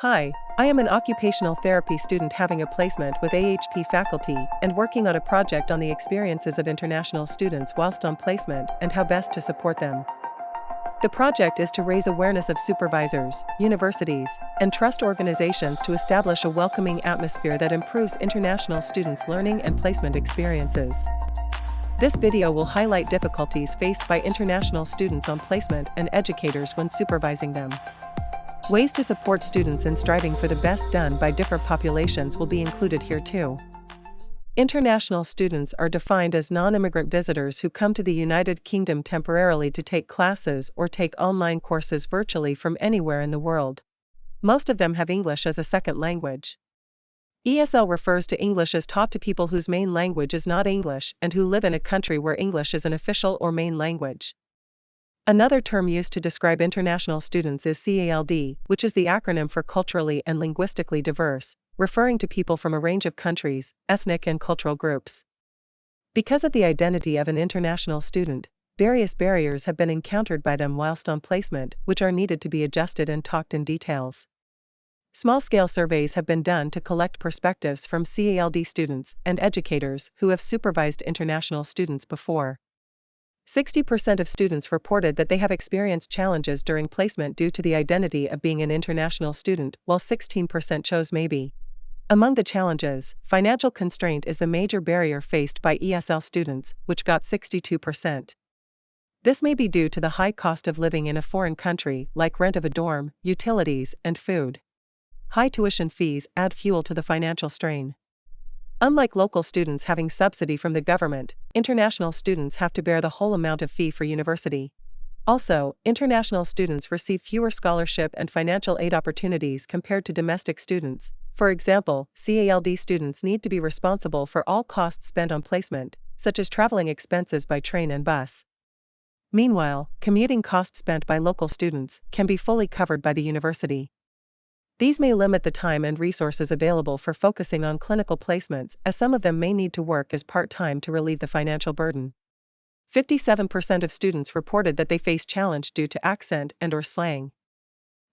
Hi, I am an occupational therapy student having a placement with AHP faculty and working on a project on the experiences of international students whilst on placement and how best to support them. The project is to raise awareness of supervisors, universities, and trust organizations to establish a welcoming atmosphere that improves international students' learning and placement experiences. This video will highlight difficulties faced by international students on placement and educators when supervising them. Ways to support students in striving for the best done by different populations will be included here too. International students are defined as non-immigrant visitors who come to the United Kingdom temporarily to take classes or take online courses virtually from anywhere in the world. Most of them have English as a second language. ESL refers to English as taught to people whose main language is not English and who live in a country where English is an official or main language. Another term used to describe international students is CALD, which is the acronym for Culturally and Linguistically Diverse, referring to people from a range of countries, ethnic and cultural groups. Because of the identity of an international student, various barriers have been encountered by them whilst on placement, which are needed to be adjusted and talked in details. Small-scale surveys have been done to collect perspectives from CALD students and educators who have supervised international students before. 60% of students reported that they have experienced challenges during placement due to the identity of being an international student, while 16% chose maybe. Among the challenges, financial constraint is the major barrier faced by ESL students, which got 62%. This may be due to the high cost of living in a foreign country, like rent of a dorm, utilities, and food. High tuition fees add fuel to the financial strain. Unlike local students having subsidy from the government, international students have to bear the whole amount of fee for university. Also, international students receive fewer scholarship and financial aid opportunities compared to domestic students. For example, CALD students need to be responsible for all costs spent on placement, such as traveling expenses by train and bus. Meanwhile, commuting costs spent by local students can be fully covered by the university. These may limit the time and resources available for focusing on clinical placements, as some of them may need to work as part-time to relieve the financial burden. 57% of students reported that they face challenge due to accent and/or slang.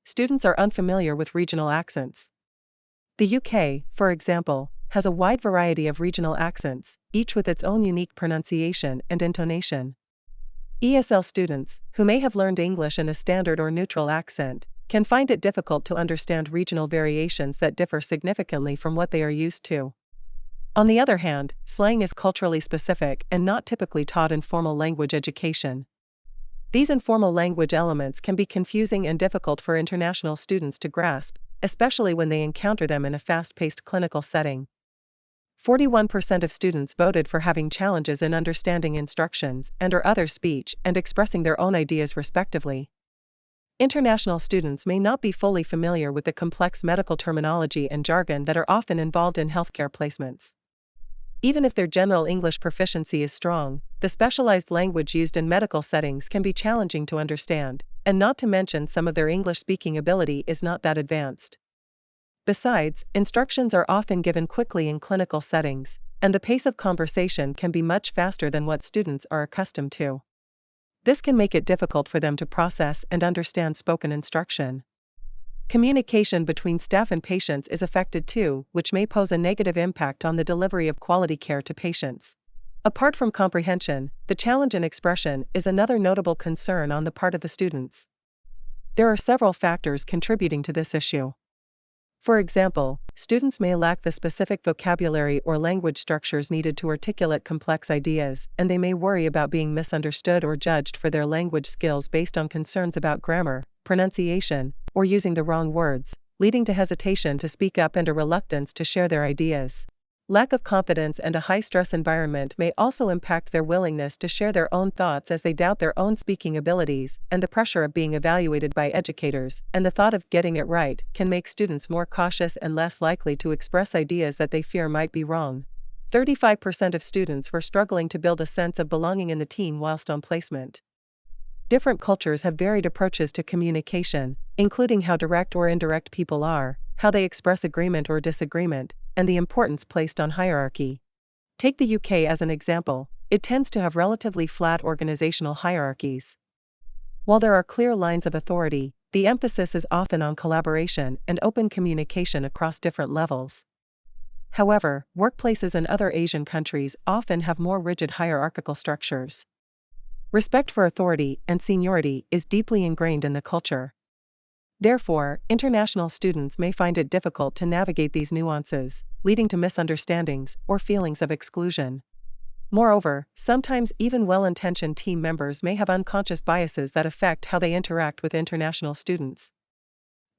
Students are unfamiliar with regional accents. The UK, for example, has a wide variety of regional accents, each with its own unique pronunciation and intonation. ESL students, who may have learned English in a standard or neutral accent, can find it difficult to understand regional variations that differ significantly from what they are used to. On the other hand, slang is culturally specific and not typically taught in formal language education. These informal language elements can be confusing and difficult for international students to grasp, especially when they encounter them in a fast-paced clinical setting. 41% of students voted for having challenges in understanding instructions and/or other speech and expressing their own ideas respectively. International students may not be fully familiar with the complex medical terminology and jargon that are often involved in healthcare placements. Even if their general English proficiency is strong, the specialized language used in medical settings can be challenging to understand, and not to mention some of their English-speaking ability is not that advanced. Besides, instructions are often given quickly in clinical settings, and the pace of conversation can be much faster than what students are accustomed to. This can make it difficult for them to process and understand spoken instruction. Communication between staff and patients is affected too, which may pose a negative impact on the delivery of quality care to patients. Apart from comprehension, the challenge in expression is another notable concern on the part of the students. There are several factors contributing to this issue. For example, students may lack the specific vocabulary or language structures needed to articulate complex ideas, and they may worry about being misunderstood or judged for their language skills based on concerns about grammar, pronunciation, or using the wrong words, leading to hesitation to speak up and a reluctance to share their ideas. Lack of confidence and a high-stress environment may also impact their willingness to share their own thoughts as they doubt their own speaking abilities, and the pressure of being evaluated by educators, and the thought of getting it right, can make students more cautious and less likely to express ideas that they fear might be wrong. 35% of students were struggling to build a sense of belonging in the team whilst on placement. Different cultures have varied approaches to communication, including how direct or indirect people are, how they express agreement or disagreement, and the importance placed on hierarchy. Take the UK as an example, it tends to have relatively flat organizational hierarchies. While there are clear lines of authority, the emphasis is often on collaboration and open communication across different levels. However, workplaces in other Asian countries often have more rigid hierarchical structures. Respect for authority and seniority is deeply ingrained in the culture. Therefore, international students may find it difficult to navigate these nuances, leading to misunderstandings or feelings of exclusion. Moreover, sometimes even well-intentioned team members may have unconscious biases that affect how they interact with international students.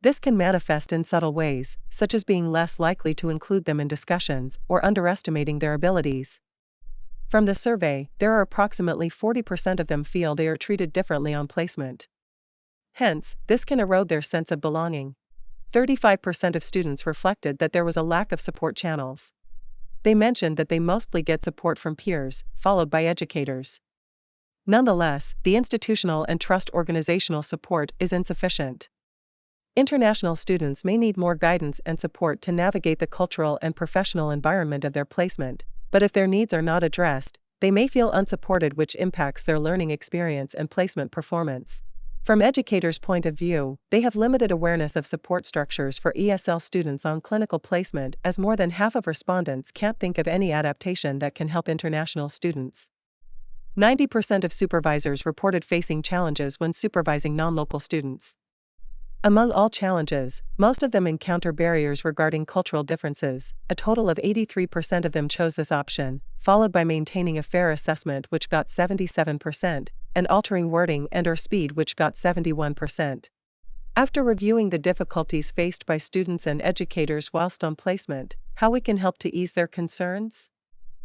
This can manifest in subtle ways, such as being less likely to include them in discussions or underestimating their abilities. From the survey, there are approximately 40% of them feel they are treated differently on placement. Hence, this can erode their sense of belonging. 35% of students reflected that there was a lack of support channels. They mentioned that they mostly get support from peers, followed by educators. Nonetheless, the institutional and trust organizational support is insufficient. International students may need more guidance and support to navigate the cultural and professional environment of their placement, but if their needs are not addressed, they may feel unsupported, which impacts their learning experience and placement performance. From educators' point of view, they have limited awareness of support structures for ESL students on clinical placement, as more than half of respondents can't think of any adaptation that can help international students. 90% of supervisors reported facing challenges when supervising non-local students. Among all challenges, most of them encounter barriers regarding cultural differences. A total of 83% of them chose this option, followed by maintaining a fair assessment, which got 77%, and altering wording and/or speed, which got 71%. After reviewing the difficulties faced by students and educators whilst on placement, how we can help to ease their concerns?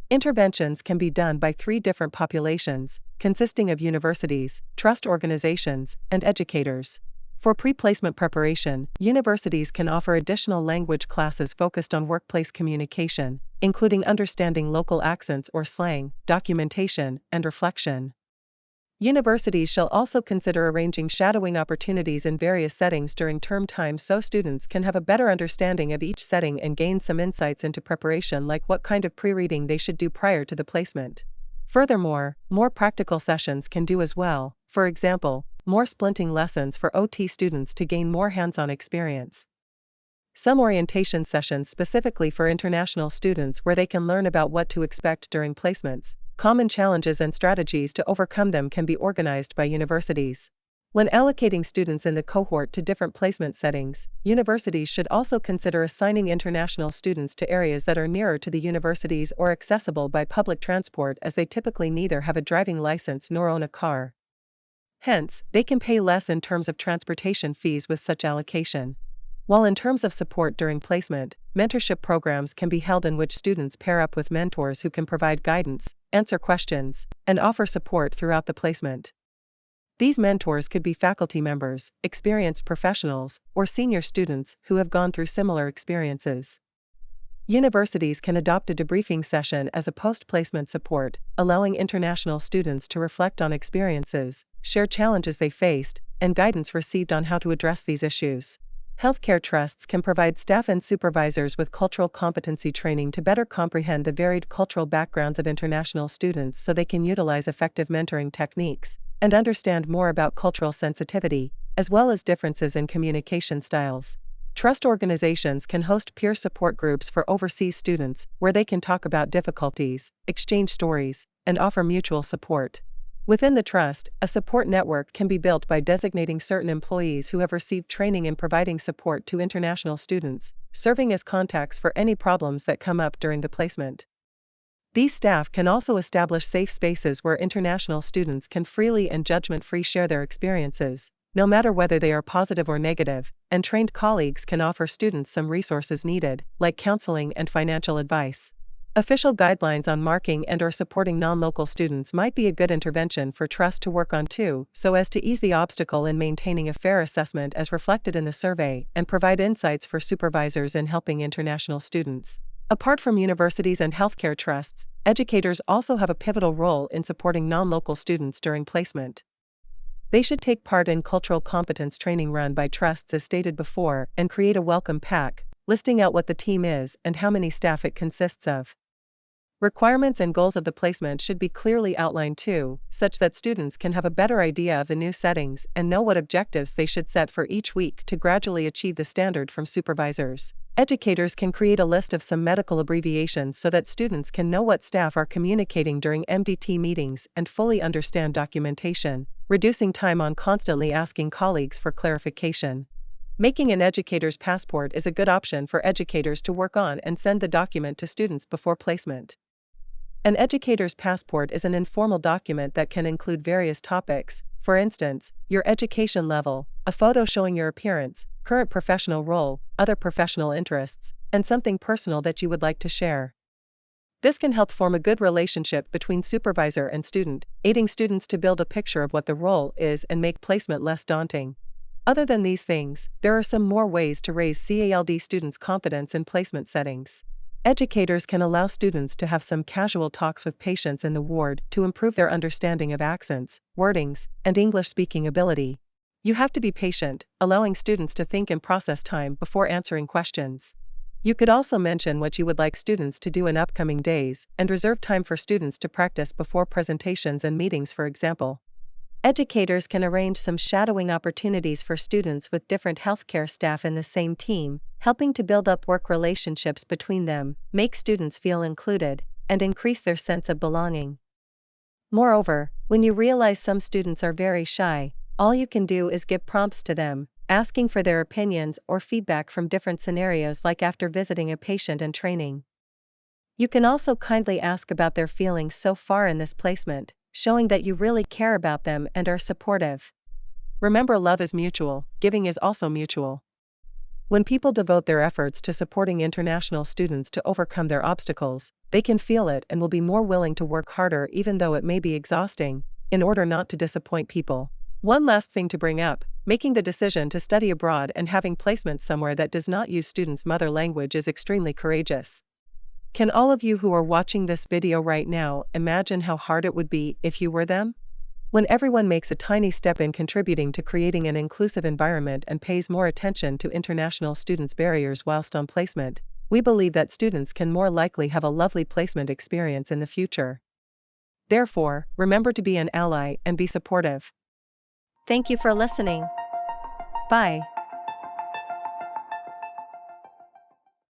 Interventions can be done by 3 different populations, consisting of universities, trust organizations, and educators. For pre-placement preparation, universities can offer additional language classes focused on workplace communication, including understanding local accents or slang, documentation, and reflection. Universities shall also consider arranging shadowing opportunities in various settings during term time so students can have a better understanding of each setting and gain some insights into preparation, like what kind of pre-reading they should do prior to the placement. Furthermore, more practical sessions can do as well, for example, more splinting lessons for OT students to gain more hands-on experience. Some orientation sessions specifically for international students where they can learn about what to expect during placements, common challenges and strategies to overcome them can be organized by universities. When allocating students in the cohort to different placement settings, universities should also consider assigning international students to areas that are nearer to the universities or accessible by public transport, as they typically neither have a driving license nor own a car. Hence, they can pay less in terms of transportation fees with such allocation. While in terms of support during placement, mentorship programs can be held in which students pair up with mentors who can provide guidance, answer questions, and offer support throughout the placement. These mentors could be faculty members, experienced professionals, or senior students who have gone through similar experiences. Universities can adopt a debriefing session as a post-placement support, allowing international students to reflect on experiences, share challenges they faced, and guidance received on how to address these issues. Healthcare trusts can provide staff and supervisors with cultural competency training to better comprehend the varied cultural backgrounds of international students so they can utilize effective mentoring techniques and understand more about cultural sensitivity, as well as differences in communication styles. Trust organizations can host peer support groups for overseas students where they can talk about difficulties, exchange stories, and offer mutual support. Within the trust, a support network can be built by designating certain employees who have received training in providing support to international students, serving as contacts for any problems that come up during the placement. These staff can also establish safe spaces where international students can freely and judgment-free share their experiences, no matter whether they are positive or negative, and trained colleagues can offer students some resources needed, like counseling and financial advice. Official guidelines on marking and/or supporting non-local students might be a good intervention for trust to work on too, so as to ease the obstacle in maintaining a fair assessment as reflected in the survey, and provide insights for supervisors in helping international students. Apart from universities and healthcare trusts, educators also have a pivotal role in supporting non-local students during placement. They should take part in cultural competence training run by trusts as stated before, and create a welcome pack, listing out what the team is and how many staff it consists of. Requirements and goals of the placement should be clearly outlined too, such that students can have a better idea of the new settings and know what objectives they should set for each week to gradually achieve the standard from supervisors. Educators can create a list of some medical abbreviations so that students can know what staff are communicating during MDT meetings and fully understand documentation, reducing time on constantly asking colleagues for clarification. Making an educator's passport is a good option for educators to work on and send the document to students before placement. An educator's passport is an informal document that can include various topics, for instance, your education level, a photo showing your appearance, current professional role, other professional interests, and something personal that you would like to share. This can help form a good relationship between supervisor and student, aiding students to build a picture of what the role is and make placement less daunting. Other than these things, there are some more ways to raise CALD students' confidence in placement settings. Educators can allow students to have some casual talks with patients in the ward to improve their understanding of accents, wordings, and English speaking ability. You have to be patient, allowing students to think and process time before answering questions. You could also mention what you would like students to do in upcoming days and reserve time for students to practice before presentations and meetings, for example. Educators can arrange some shadowing opportunities for students with different healthcare staff in the same team, helping to build up work relationships between them, make students feel included, and increase their sense of belonging. Moreover, when you realize some students are very shy, all you can do is give prompts to them, asking for their opinions or feedback from different scenarios, like after visiting a patient and training. You can also kindly ask about their feelings so far in this placement, showing that you really care about them and are supportive. Remember, love is mutual, giving is also mutual. When people devote their efforts to supporting international students to overcome their obstacles, they can feel it and will be more willing to work harder, even though it may be exhausting, in order not to disappoint people. One last thing to bring up: making the decision to study abroad and having placement somewhere that does not use students' mother language is extremely courageous. Can all of you who are watching this video right now imagine how hard it would be if you were them? When everyone makes a tiny step in contributing to creating an inclusive environment and pays more attention to international students' barriers whilst on placement, we believe that students can more likely have a lovely placement experience in the future. Therefore, remember to be an ally and be supportive. Thank you for listening. Bye.